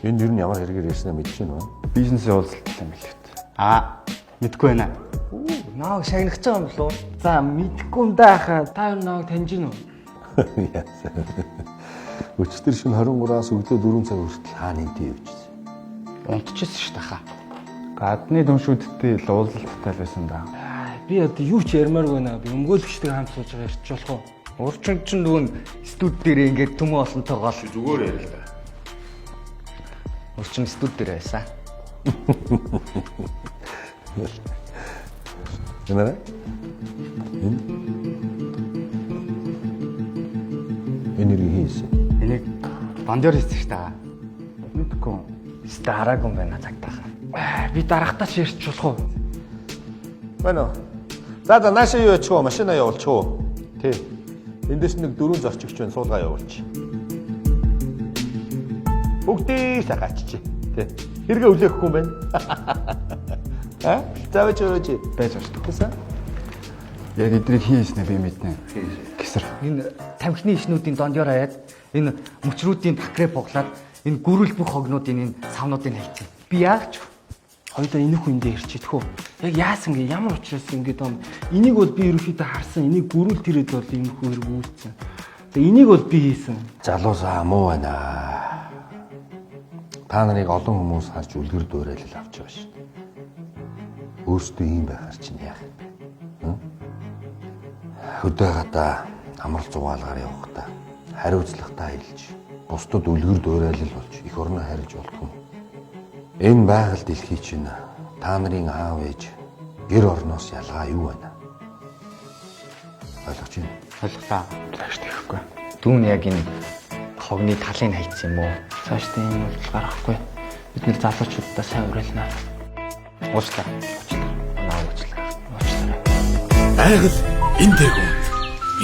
Энд юу ямар хэрэгээр ярьснаа мэдэж байна уу? Бизнесийн уулзалт юм билээ. Мэдгүй байна. Нааг шагнах гэж байгаа юм болов уу? За мэдгүй юм даа хаа. Та нааг таньж гин үү? Өчтөр шөнө 23-аас өглөө 4 цаг хүртэл хаана нэмтий явчихсан. Унтчихсан шүү дээ хаа. Гадны дүншүүдтэй л уулзалттай байсан да. Би одоо юу ч ярмааргүй наа. Би өмгөөлөгчтэй хамт сууж байгаа ярьж болох уу? Урчин чинь нөгөө студ дээр ингээд төмөө олонтойгоо л Зүгээр ярил л да. урчин студ дээр байсан. Гэнэ? Энэ хийсэн. Энийг бандер хийсэн шүү дээ. Мэдгүй. Дарааг юм байна цагтаа. Би дарахтаа ч ярьж болох уу? Байна уу? За наашаа юу яачих вэ? Машина явуулчих уу? Тий. Эндээс нэг 4 зорчигч байна, суулгаа явуулчих. Бүгдийг сагаачих. Тий. Хэрэгэ үлээхгүй юм байна. Завч өрөөч. Байж байгаа шүү. Тэсэ? Яг эдрийг хийснэ би мэднэ. Гэсэр. Энэ тамхины ишнүүдийн дондёр хаяад энэ мөчрүүдийн бакрэ буглаад энэ гүрэл бүх хогнуудын энэ савнуудыг хайцсан. Би яач Хоёулаа энэ хүндээ ирчихэд хөө. Яг яасан гээ ямар учраас ингэж юм. Энийг бол би ерөөхдөө харсан. Энийг гүрүүл тэрэд бол энэ хүү хэрэг үүссэн. За энийг бол би хийсэн. Залуусаа муу байна. Та нарыг олон хүмүүс харж үлгэр дуурайлал авч байгаа шүү дээ. Өөрсдөө ийм байхаар чинь яах юм бэ? Хөдөө гадаа амар зугаалгаар явахдаа хариуцлагатай хэлж, бусдад үлгэр дуурайлал болж их орноо харьж болох юм. Энэ байгаль дэлхий чинь та нарын аав ээж гэр орноос ялгаа юу байна? Ойлгож байна. ойлголаа. Цааш тэхгүй. Дүүн яг энэ хогны талыг хайцсан юм уу? Цаашдаа энэ бол гарахгүй. Бид нэр залуучуудаа сайн уриалнаа. Уучлаа. Уучлаа. Айгал энэ дэгүн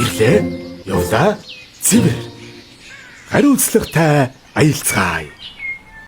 ирлээ явлаа зэвэр хариуцлагатай аялцгаая.